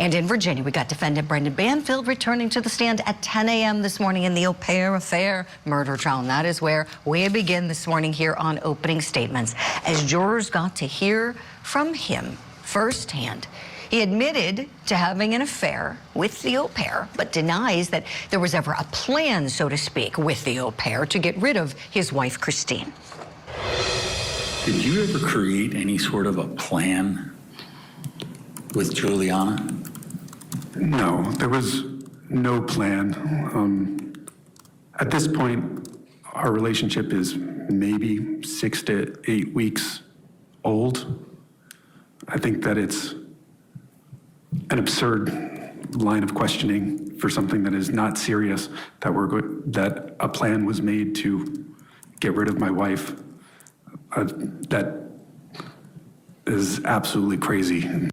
And in Virginia, we got defendant Brendan Banfield returning to the stand at 10 a.m. this morning in the Au Pair Affair murder trial. And that is where we begin this morning here on Opening Statements, as jurors got to hear from him firsthand. He admitted to having an affair with the au pair, but denies that there was ever a plan, so to speak, with the au pair to get rid of his wife, Christine. Did you ever create any sort of a plan with Juliana? No, there was no plan. At this point, our relationship is maybe 6 to 8 weeks old. I think that it's an absurd line of questioning for something that is not serious, that a plan was made to get rid of my wife. That is absolutely crazy.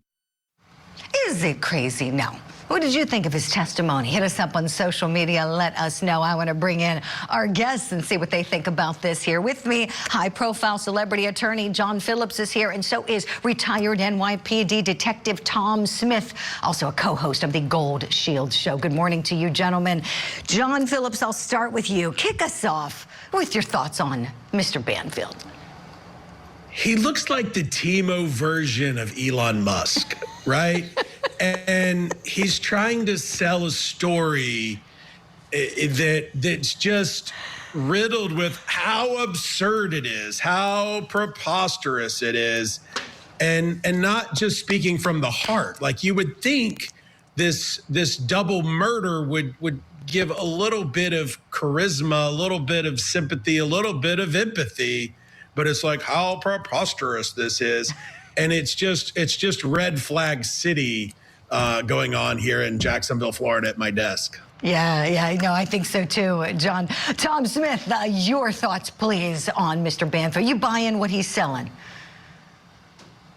Is it crazy? No. What did you think of his testimony? Hit us up on social media. Let us know. I want to bring in our guests and see what they think about this here. With me, high-profile celebrity attorney John Phillips is here, and so is retired NYPD Detective Tom Smith, also a co-host of the Gold Shield Show. Good morning to you, gentlemen. John Phillips, I'll start with you. Kick us off with your thoughts on Mr. Banfield. He looks like the Timo version of Elon Musk, right? And he's trying to sell a story that's just riddled with how absurd it is, how preposterous it is, and not just speaking from the heart. Like, you would think this double murder would give a little bit of charisma, a little bit of sympathy, a little bit of empathy, but it's like how preposterous this is. And it's just red flag city going on here in Jacksonville, Florida at my desk. Yeah, no, I think so too, John. Tom Smith, your thoughts, please, on Mr. Banfield. You buy in what he's selling?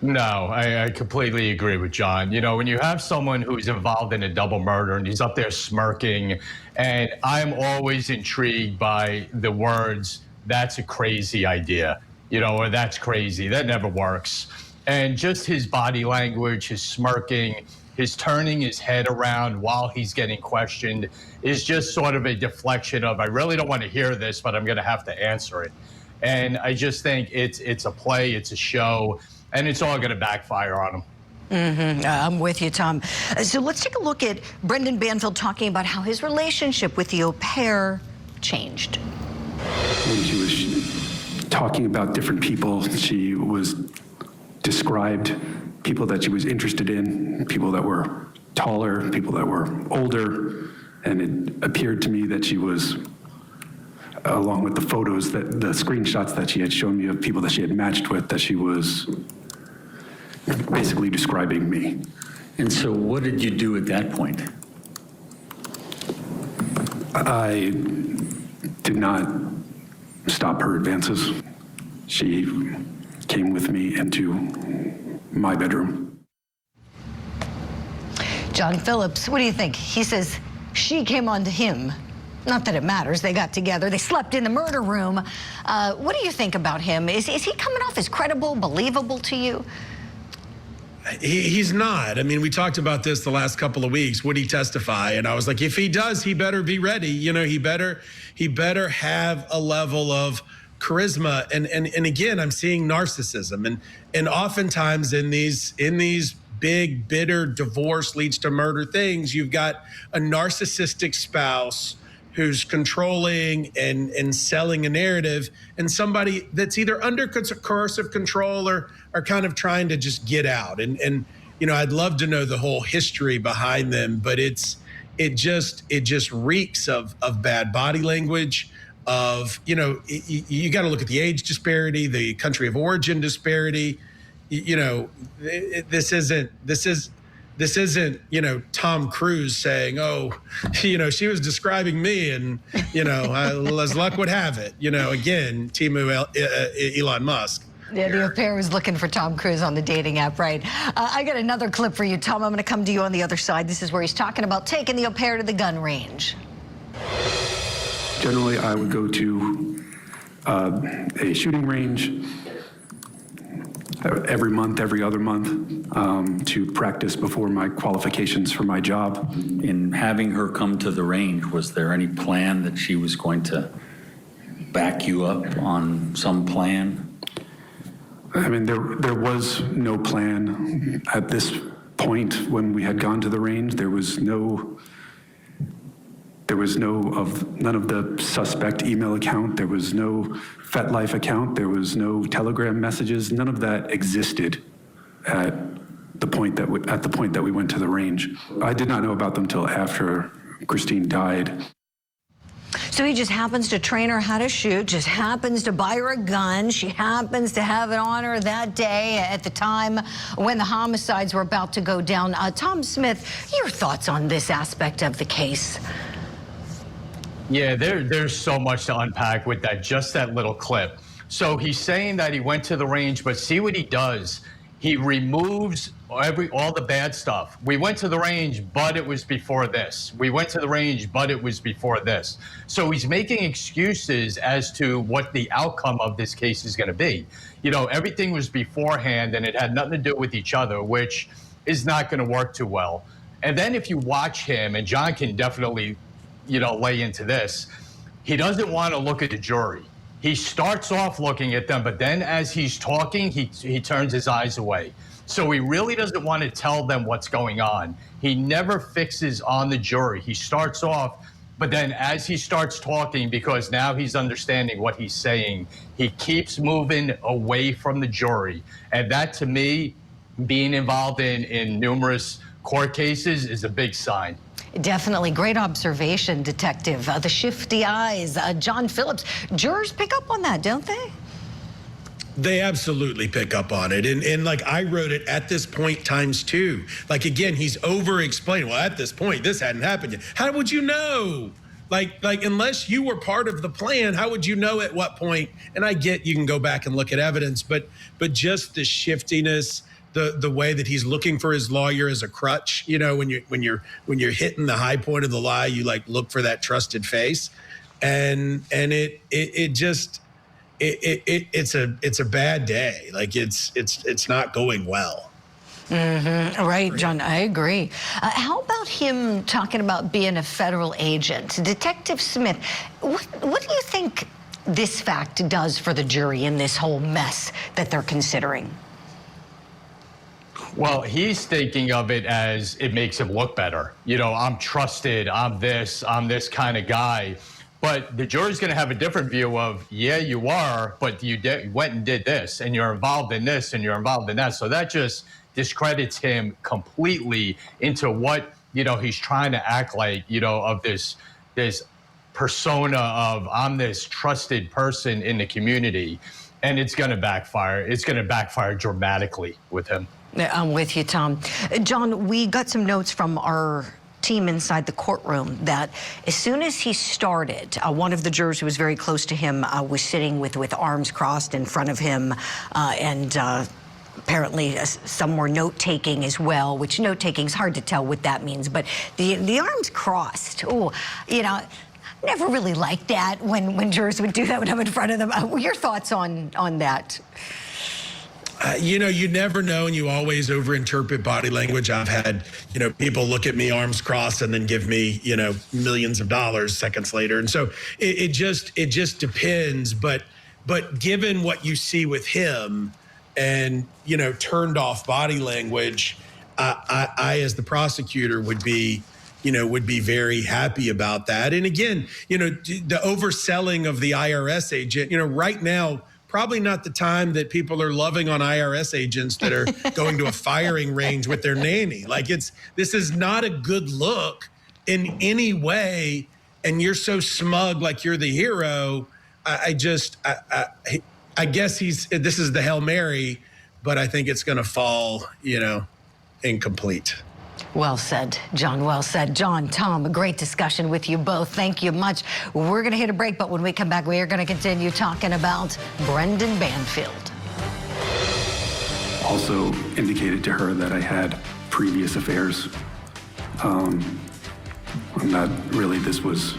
No, I completely agree with John. You know, when you have someone who's involved in a double murder and he's up there smirking, and I'm always intrigued by the words, "That's a crazy idea," you know, or "That's crazy." That never works. And just his body language, his smirking, his turning his head around while he's getting questioned is just sort of a deflection of, I really don't want to hear this, but I'm going to have to answer it. And I just think it's a play, it's a show, and it's all going to backfire on him. I'm with you, Tom. So let's take a look at Brendan Banfield talking about how his relationship with the au pair changed. When she was talking about different people, she was described people that she was interested in, people that were taller, people that were older, and it appeared to me that she was, along with the photos, the screenshots that she had shown me of people that she had matched with, that she was basically describing me. And so what did you do at that point? I did not stop her advances. She came with me into my bedroom. John Phillips, what do you think? He says she came on to him. Not that it matters. They got together. They slept in the murder room. What do you think about him? Is he coming off as credible, believable to you? He's not. I mean, we talked about this the last couple of weeks. Would he testify? And I was like, if he does, he better be ready. You know, he better have a level of charisma. And again, I'm seeing narcissism. And oftentimes in these big, bitter divorce leads to murder things, you've got a narcissistic spouse who's controlling and selling a narrative, and somebody that's either under coercive control or kind of trying to just get out. And you know, I'd love to know the whole history behind them, but it just reeks of bad body language, of, you know, you got to look at the age disparity, the country of origin disparity. You know, this isn't, you know, Tom Cruise saying, oh, you know, she was describing me and, you know, as luck would have it, you know, again, Timo Elon Musk. Yeah, the au pair was looking for Tom Cruise on the dating app, right? I got another clip for you, Tom. I'm going to come to you on the other side. This is where he's talking about taking the au pair to the gun range. Generally, I would go to a shooting range. every month, every other month, to practice before my qualifications for my job. In having her come to the range, was there any plan that she was going to back you up on some plan? I mean, there was no plan at this point when we had gone to the range. There was none of the suspect email account. There was no FetLife account. There was no Telegram messages. None of that existed at the point that we went to the range. I did not know about them till after Christine died. So he just happens to train her how to shoot, just happens to buy her a gun. She happens to have it on her that day at the time when the homicides were about to go down. Tom Smith, your thoughts on this aspect of the case? Yeah, there's so much to unpack with that, just that little clip. So he's saying that he went to the range, but see what he does. He removes all the bad stuff. We went to the range, but it was before this. We went to the range, but it was before this. So he's making excuses as to what the outcome of this case is going to be. You know, everything was beforehand, and it had nothing to do with each other, which is not going to work too well. And then if you watch him, and John can definitely, you know, lay into this, he doesn't want to look at the jury. He starts off looking at them, but then as he's talking, he turns his eyes away. So he really doesn't want to tell them what's going on. He never fixes on the jury. He starts off, but then as he starts talking, because now he's understanding what he's saying, he keeps moving away from the jury. And that, to me, being involved in numerous court cases is a big sign. Definitely. Great observation, Detective. The shifty eyes. John Phillips. Jurors pick up on that, don't they? They absolutely pick up on it. And like I wrote it at this point ×2. Like, again, he's over-explaining. Well, at this point, this hadn't happened yet. How would you know? Like unless you were part of the plan, how would you know at what point? And I get you can go back and look at evidence, but just the shiftiness, the way that he's looking for his lawyer as a crutch, you know, when you're hitting the high point of the lie, you like look for that trusted face, and it's a bad day. Like it's not going well. Mm-hmm. Right, John, I agree. How about him talking about being a federal agent? Detective Smith, what do you think this fact does for the jury in this whole mess that they're considering? Well, he's thinking of it as it makes him look better. You know, I'm trusted, I'm this kind of guy. But the jury's going to have a different view of, yeah, you are, but you went and did this, and you're involved in this, and you're involved in that. So that just discredits him completely into what, you know, he's trying to act like, you know, of this persona of I'm this trusted person in the community. And it's going to backfire. It's going to backfire dramatically with him. I'm with you, Tom. John, we got some notes from our team inside the courtroom that as soon as he started, one of the jurors who was very close to him was sitting with arms crossed in front of him, and apparently some were note-taking as well, which note-taking is hard to tell what that means, but the arms crossed, oh, you know, never really liked that when jurors would do that when I'm in front of them. Your thoughts on that? You know, you never know, and you always overinterpret body language. I've had, you know, people look at me arms crossed and then give me, you know, millions of dollars seconds later. And so it just depends. But given what you see with him and, you know, turned off body language, I as the prosecutor would be very happy about that. And again, you know, the overselling of the IRS agent, you know, right now, probably not the time that people are loving on IRS agents that are going to a firing range with their nanny. Like this is not a good look in any way. And you're so smug, like you're the hero. I guess this is the Hail Mary, but I think it's going to fall, you know, incomplete. Well said, John. Well said. John, Tom, a great discussion with you both. Thank you much. We're going to hit a break, but when we come back, we are going to continue talking about Brendan Banfield. Also indicated to her that I had previous affairs. That really this was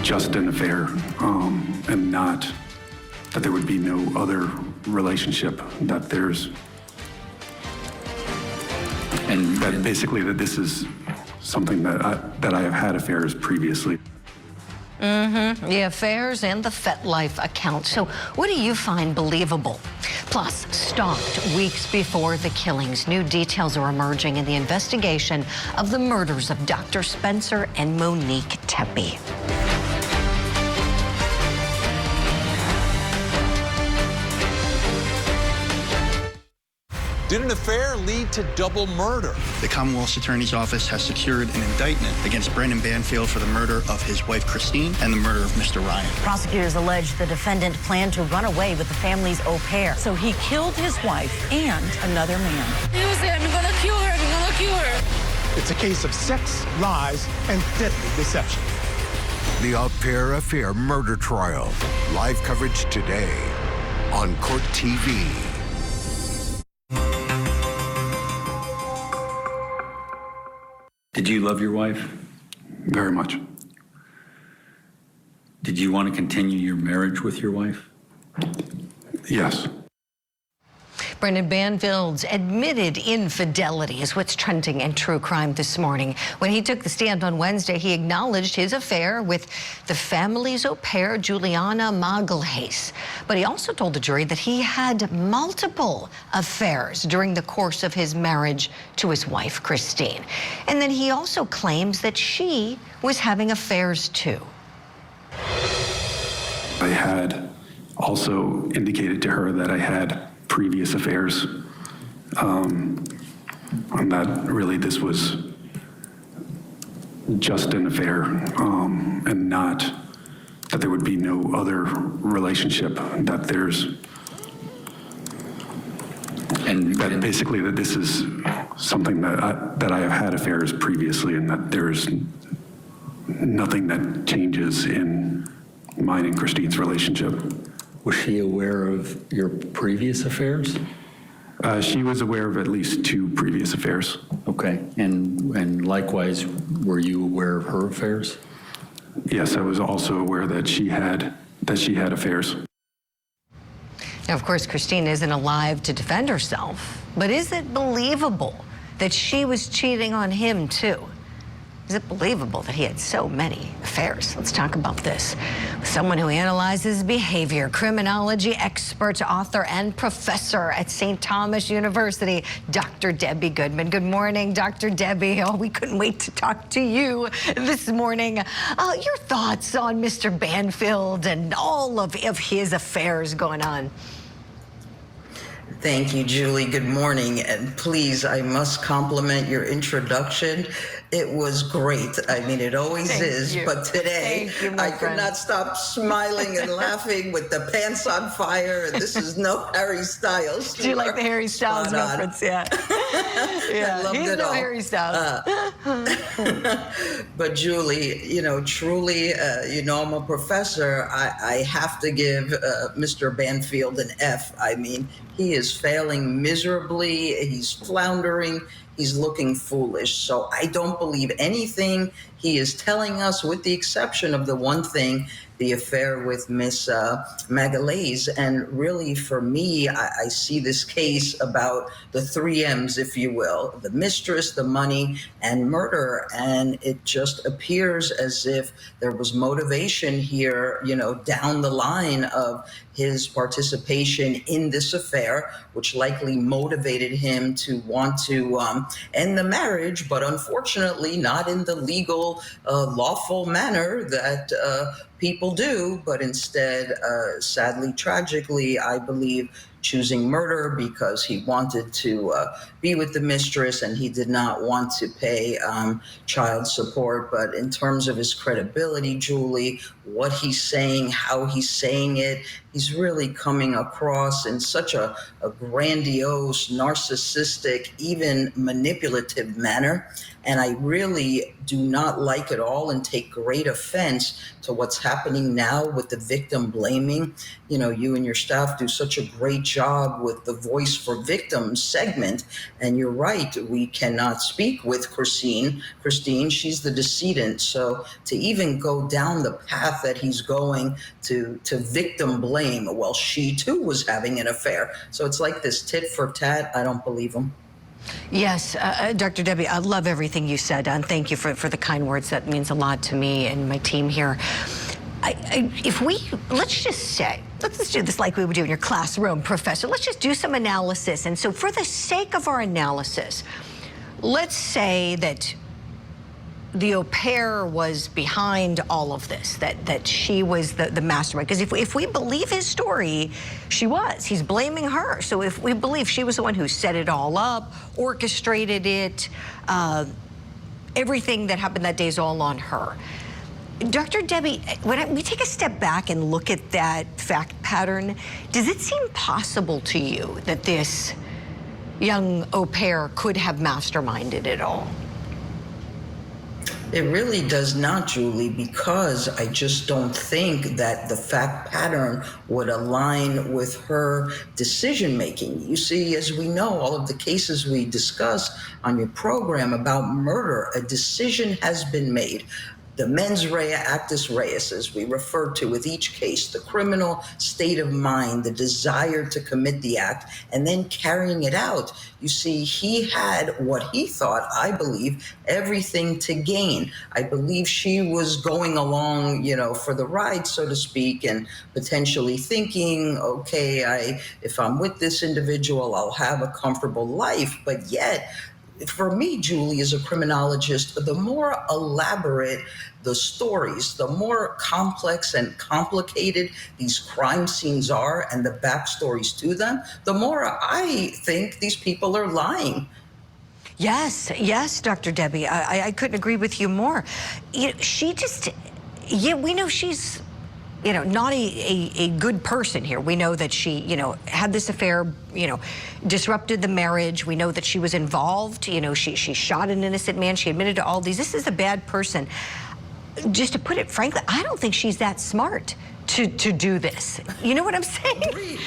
just an affair and not that there would be no other relationship, that there's, And that basically that this is something that I have had affairs previously. The affairs and the FetLife account. So what do you find believable? Plus, stalked weeks before the killings. New details are emerging in the investigation of the murders of Dr. Spencer and Monique Tepe. Did an affair lead to double murder? The Commonwealth's Attorney's Office has secured an indictment against Brendan Banfield for the murder of his wife, Christine, and the murder of Mr. Ryan. Prosecutors allege the defendant planned to run away with the family's au pair. So he killed his wife and another man. He was there, I'm gonna kill her, I'm gonna kill her. It's a case of sex, lies, and deadly deception. The Au Pair Affair murder trial. Live coverage today on Court TV. did you love your wife? Very much. Did you want to continue your marriage with your wife? Yes. Brendan Banfield's admitted infidelity is what's trending in true crime this morning. When he took the stand on Wednesday, he acknowledged his affair with the family's au pair, Juliana Magalhaes. But he also told the jury that he had multiple affairs during the course of his marriage to his wife, Christine. And then he also claims that she was having affairs too. I had also indicated to her that I had previous affairs, and that really this was just an affair, and not that there would be no other relationship, that there's, And that basically that this is something that I have had affairs previously, and that there's nothing that changes in mine and Christine's relationship. was she aware of your previous affairs? She was aware of at least 2 previous affairs. Okay, and likewise, were you aware of her affairs? Yes, I was also aware that she had affairs. Now, of course, Christine isn't alive to defend herself, but is it believable that she was cheating on him too? Is it believable that he had so many affairs? Let's talk about this with someone who analyzes behavior, criminology expert, author, and professor at St. Thomas University, Dr. Debbie Goodman. Good morning, Dr. Debbie. Oh, we couldn't wait to talk to you this morning. Your thoughts on Mr. Banfield and all of his affairs going on? Thank you, Julie. Good morning. And please, I must compliment your introduction. It was great. I mean, it always is. But today, I could not stop smiling and laughing with the pants on fire. And this is no Harry Styles. Do you like the Harry Styles reference? Yeah. I loved He's it no all. Harry Styles. But Julie, truly, I'm a professor. I have to give Mr. Banfield an F. I mean, he is failing miserably. He's floundering. He's looking foolish. So I don't believe anything he is telling us, with the exception of the one thing, the affair with Miss Magalhaes. And really, for me, I see this case about the 3 M's, if you will, the mistress, the money, and murder. And it just appears as if there was motivation here, down the line of his participation in this affair, which likely motivated him to want to end the marriage, but unfortunately not in the legal, lawful manner that people do, but instead, sadly, tragically, I believe, choosing murder because he wanted to be with the mistress and he did not want to pay child support. But in terms of his credibility, Julie, what he's saying, how he's saying it, he's really coming across in such a grandiose, narcissistic, even manipulative manner. And I really do not like it all and take great offense to what's happening now with the victim blaming. You and your staff do such a great job with the Voice for Victims segment. And you're right, we cannot speak with Christine. She's the decedent. So to even go down the path that he's going to victim blame, well, she too was having an affair. So it's like this tit for tat. I don't believe him. Yes, Dr. Debbie, I love everything you said, and thank you for the kind words. That means a lot to me and my team here. Let's just do this like we would do in your classroom, Professor. Let's just do some analysis. And so for the sake of our analysis, let's say that the au pair was behind all of this, that she was the mastermind. Because if we believe his story, she was. He's blaming her. So if we believe she was the one who set it all up, orchestrated it, everything that happened that day is all on her. Dr. Debbie, when we take a step back and look at that fact pattern, does it seem possible to you that this young au pair could have masterminded it all? It really does not, Julie, because I just don't think that the fact pattern would align with her decision making. You see, as we know, all of the cases we discuss on your program about murder, a decision has been made. The mens rea actus reus, as we refer to with each case, the criminal state of mind, the desire to commit the act, and then carrying it out. You see, he had what he thought, I believe, everything to gain. I believe she was going along, for the ride, so to speak, and potentially thinking, okay, if I'm with this individual, I'll have a comfortable life. But yet, for me, Julie, as a criminologist, the more elaborate the stories, the more complex and complicated these crime scenes are and the backstories to them, the more I think these people are lying. Yes, Dr. Debbie, I couldn't agree with you more. We know she's not a good person here. We know that she, had this affair, disrupted the marriage. We know that she was involved. She shot an innocent man. She admitted to all these. This is a bad person. Just to put it frankly, I don't think she's that smart to do this. You know what I'm saying? Agreed.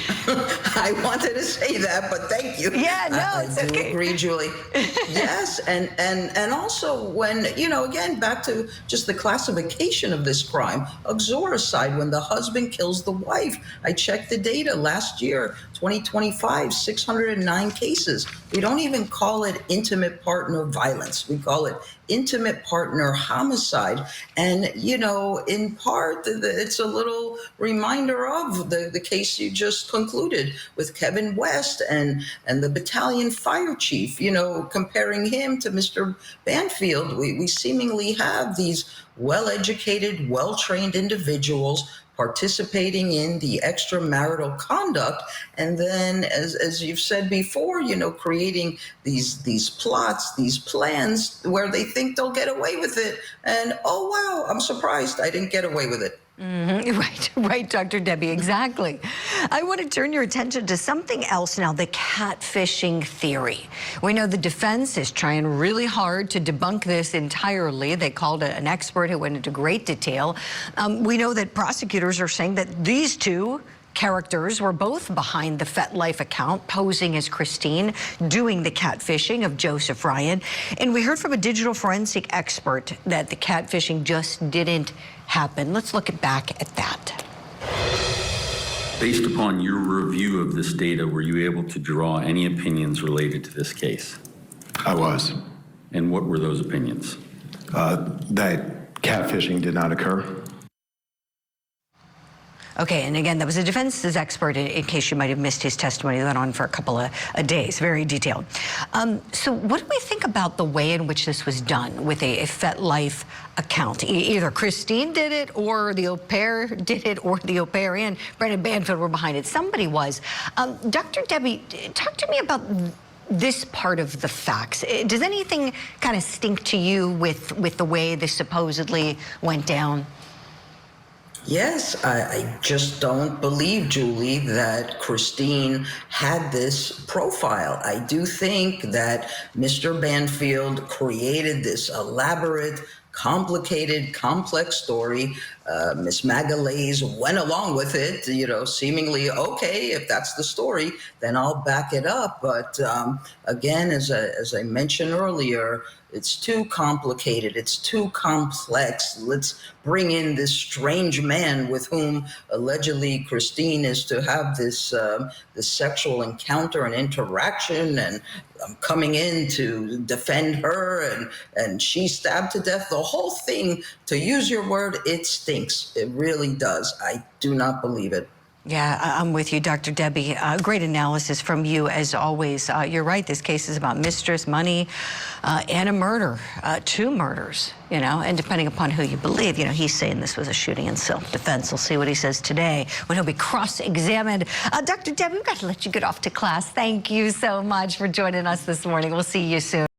I wanted to say that, but thank you. Yeah, no, I do agree, Julie. Yes, and also when, again, back to just the classification of this crime, uxoricide, when the husband kills the wife. I checked the data last year, 2025, 609 cases. We don't even call it intimate partner violence. We call it intimate partner homicide. And, in part, it's a little reminder of the case you just concluded with Kevin West and the battalion fire chief, comparing him to Mr. Banfield. We seemingly have these well-educated, well-trained individuals participating in the extramarital conduct, and then, as you've said before, creating these plots, these plans where they think they'll get away with it, and oh wow, I'm surprised I didn't get away with it. Right, Dr. Debbie, exactly. I want to turn your attention to something else now, the catfishing theory. We know the defense is trying really hard to debunk this entirely. They called an expert who went into great detail. We know that prosecutors are saying that these two characters were both behind the FetLife account, posing as Christine, doing the catfishing of Joseph Ryan. And we heard from a digital forensic expert that the catfishing just didn't happen. Let's look back at that. Based upon your review of this data, were you able to draw any opinions related to this case? I was. And what were those opinions? That catfishing did not occur. Okay, and again, that was a defense's expert, in case you might have missed his testimony. That went on for a couple of days, very detailed. So what do we think about the way in which this was done with a FetLife account? Either Christine did it, or the au pair did it, or the au pair and Brendan Banfield were behind it. Somebody was. Dr. Debbie, talk to me about this part of the facts. Does anything kind of stink to you with the way this supposedly went down? Yes, I just don't believe, Julie, that Christine had this profile. I do think that Mr. Banfield created this elaborate complicated, complex story. Miss Magalhaes went along with it, seemingly, okay, if that's the story, then I'll back it up. But again, as I mentioned earlier, it's too complicated. It's too complex. Let's bring in this strange man with whom allegedly Christine is to have this sexual encounter and interaction, and I'm coming in to defend her, and she's stabbed to death. The whole thing, to use your word, it stinks. It really does. I do not believe it. Yeah, I'm with you, Dr. Debbie. Great analysis from you, as always. You're right. This case is about mistress, money, and a murder, 2 murders, and depending upon who you believe, he's saying this was a shooting in self-defense. We'll see what he says today when he'll be cross-examined. Dr. Debbie, we've got to let you get off to class. Thank you so much for joining us this morning. We'll see you soon.